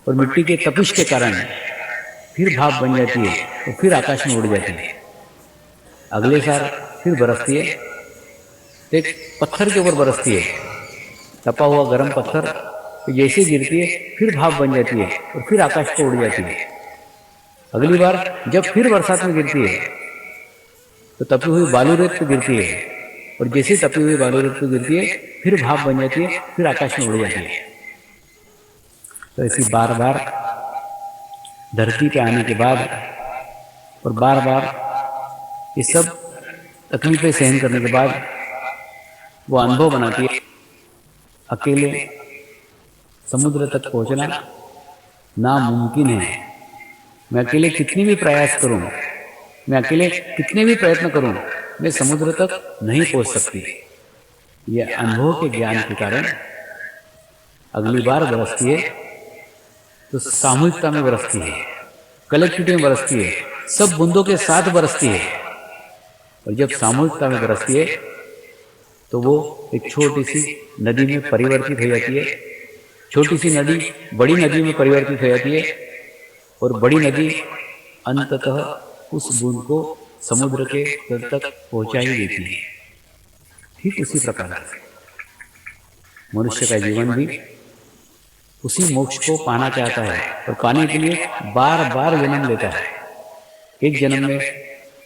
और मिट्टी के तपिश के कारण फिर भाप बन जाती है और फिर आकाश में उड़ जाती है। अगले साल फिर बरसती है, एक पत्थर के ऊपर बरसती है, तपा हुआ गर्म पत्थर जैसे गिरती है फिर भाप बन जाती है और फिर आकाश को उड़ जाती है। अगली बार जब फिर बरसात में गिरती है तो तपी हुई बालू रेत पर गिरती है और जैसे तपी हुई बालू रेत पर गिरती है फिर भाप बन जाती है, फिर आकाश में उड़ जाती है। तो ऐसी बार बार धरती पे आने के बाद और बार बार ये सब तकलीफें सहन करने के बाद वो अनुभव बनाती है अकेले समुद्र तक पहुंचना नामुमकिन है। मैं अकेले कितनी भी प्रयास करूं, मैं अकेले कितने भी प्रयत्न करूं, मैं समुद्र तक नहीं पहुंच सकती। यह अनुभव के ज्ञान के कारण अगली बार बरसती है तो सामूहिकता में बरसती है, कलेक्टिविटी में बरसती है, सब बूंदों के साथ बरसती है। और जब सामूहिकता में बरसती है तो वो एक छोटी सी नदी में परिवर्तित हो जाती है, छोटी सी नदी बड़ी नदी में परिवर्तित हो जाती है और बड़ी नदी अंततः उस बूंद को समुद्र के तल तक पहुंचा ही देती है। ठीक उसी प्रकार मनुष्य का जीवन भी उसी मोक्ष को पाना चाहता है और पाने के लिए बार बार जन्म लेता है। एक जन्म में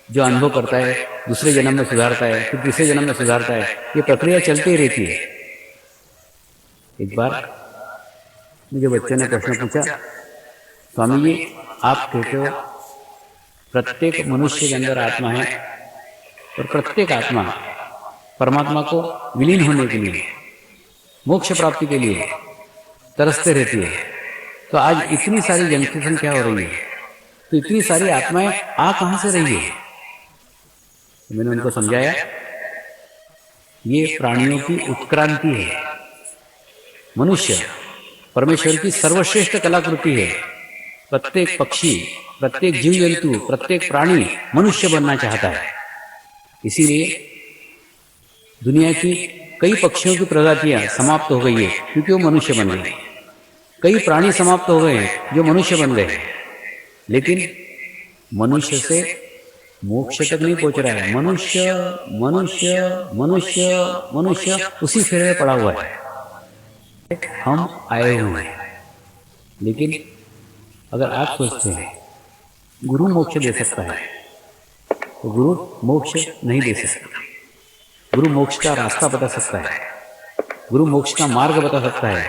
जो अनुभव करता है दूसरे जन्म में सुधारता है, फिर तीसरे जन्म में सुधारता है, ये प्रक्रिया चलती ही रहती है। एक बार मुझे बच्चे ने प्रश्न पूछा, स्वामी जी आप कहते हो प्रत्येक मनुष्य के अंदर आत्मा है और प्रत्येक आत्मा परमात्मा को विलीन होने के लिए, मोक्ष प्राप्ति के लिए तरसते रहती है, तो आज इतनी सारी जनसंख्या हो रही है, तो इतनी सारी आत्माएं आ कहां से रही है? मैंने उनको समझाया ये प्राणियों की उत्क्रांति है। मनुष्य परमेश्वर की सर्वश्रेष्ठ कलाकृति है। प्रत्येक पक्षी, प्रत्येक जीव जंतु, प्रत्येक प्राणी मनुष्य बनना चाहता है। इसीलिए दुनिया की कई पक्षियों की प्रजातियां समाप्त हो गई है क्योंकि वो मनुष्य बन गए। कई प्राणी समाप्त हो गए हैं जो मनुष्य बन गए, लेकिन मनुष्य से मोक्ष तक नहीं पहुंच रहा है। मनुष्य मनुष्य मनुष्य मनुष्य उसी फेरे में पड़ा हुआ है। हम आए हुए हैं, लेकिन अगर आप सोचते हैं गुरु मोक्ष दे सकता है तो गुरु मोक्ष नहीं दे सकता। गुरु मोक्ष का रास्ता बता सकता है, गुरु मोक्ष का मार्ग बता सकता है,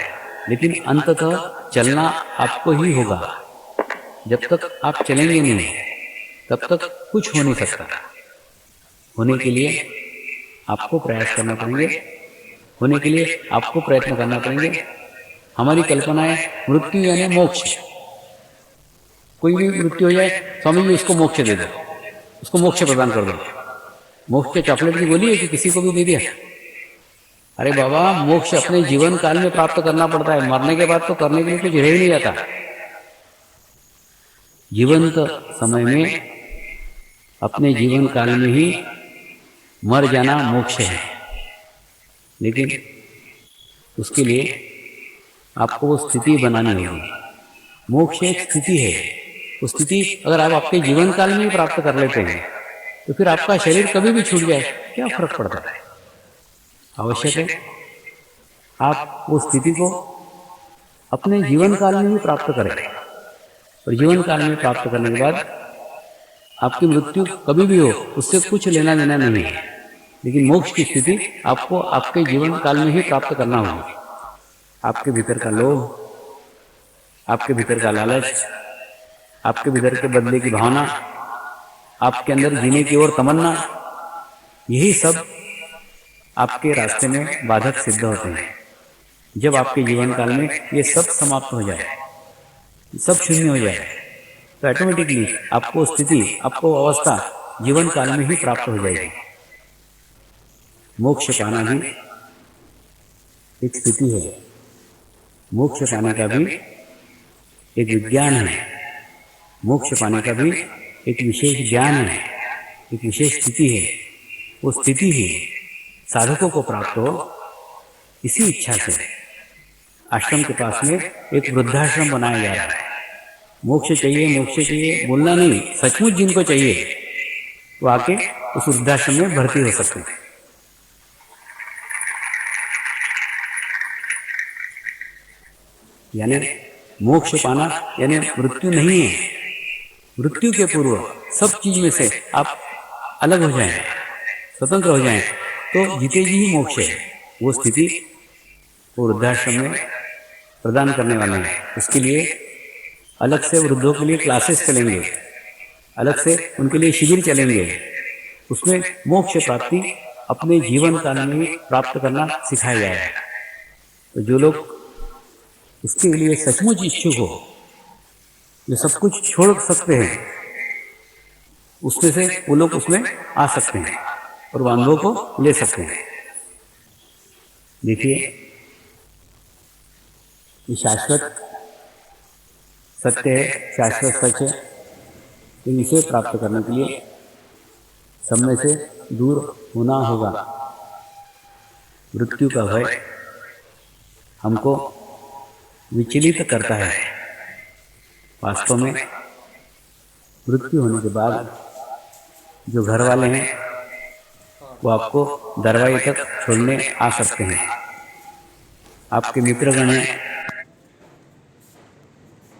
लेकिन अंततः चलना आपको ही होगा। जब तक आप चलेंगे नहीं तब तक कुछ हो नहीं सकता। होने के लिए आपको प्रयास करना पड़ेंगे, होने के लिए आपको प्रयत्न करना पड़ेंगे। हमारी कल्पना है मृत्यु यानी मोक्ष। कोई भी मृत्यु हो जाए, स्वामी जी उसको मोक्ष दे दो, उसको मोक्ष प्रदान कर दो। मोक्ष के चॉकलेट की गोली है कि किसी को भी दे दिया? अरे बाबा, मोक्ष अपने जीवन काल में प्राप्त करना पड़ता है, मरने के बाद तो करने के लिए कुछ रह ही नहीं जाता। जीवंत समय में अपने जीवन काल में ही मर जाना मोक्ष है, लेकिन उसके लिए आपको वो स्थिति बनानी होगी। मोक्ष एक स्थिति है। वो स्थिति अगर आप आपके जीवन काल में ही प्राप्त कर लेते हैं तो फिर आपका शरीर कभी भी छूट जाए क्या फर्क पड़ता है? आवश्यक है आप वो स्थिति को अपने जीवन काल में ही प्राप्त करें, और जीवन काल में प्राप्त करने के बाद आपकी मृत्यु कभी भी हो उससे कुछ लेना देना नहीं है, लेकिन मोक्ष की स्थिति आपको आपके जीवन काल में ही प्राप्त करना होगी। आपके भीतर का लोभ, आपके भीतर का लालच, आपके भीतर के बदले की भावना, आपके अंदर जीने की ओर तमन्ना, यही सब आपके रास्ते में बाधक सिद्ध होते हैं। जब आपके जीवन काल में ये सब समाप्त हो जाए, सब शून्य हो जाए, तो ऑटोमेटिकली आपको स्थिति, आपको अवस्था जीवन काल में ही प्राप्त हो जाएगी। मोक्ष पाना भी एक स्थिति है, मोक्ष पाने का भी एक विज्ञान है, मोक्ष पाने का भी एक विशेष ज्ञान है, एक विशेष स्थिति है। वो स्थिति ही साधकों को प्राप्त हो, इसी इच्छा से आश्रम के पास में एक वृद्धाश्रम बनाया जा रहा है। मोक्ष चाहिए बोलना नहीं, सचमुच जिनको चाहिए वो आके उस वृद्धाश्रम में भर्ती हो सकते हैं। यानी मोक्ष पाना यानी मृत्यु नहीं है। मृत्यु के पूर्व सब चीज में से आप अलग हो जाएं, स्वतंत्र हो जाएं, तो जीते जी ही मोक्ष है। वो स्थिति वो वृद्धाश्रम में प्रदान करने वाले हैं। उसके लिए अलग से वृद्धों के लिए क्लासेस चलेंगे, अलग से उनके लिए शिविर चलेंगे। उसमें मोक्ष प्राप्ति अपने जीवन काल में प्राप्त करना सिखाया जाएगा। तो जो लोग इसके लिए सचमुच इच्छुक हो, जो सब कुछ छोड़ सकते हैं, उसमें से वो लोग उसमें आ सकते हैं और वो अनुभव को ले सकते हैं। देखिए, ये शाश्वत सत्य है, शाश्वत सच है। तो इसे प्राप्त करने के लिए सब में से दूर होना होगा। मृत्यु का भय हमको विचलित करता है। वास्तव में मृत्यु होने के बाद जो घर वाले हैं वो आपको दरवाजे तक छोड़ने आ सकते हैं। आपके मित्रगण हैं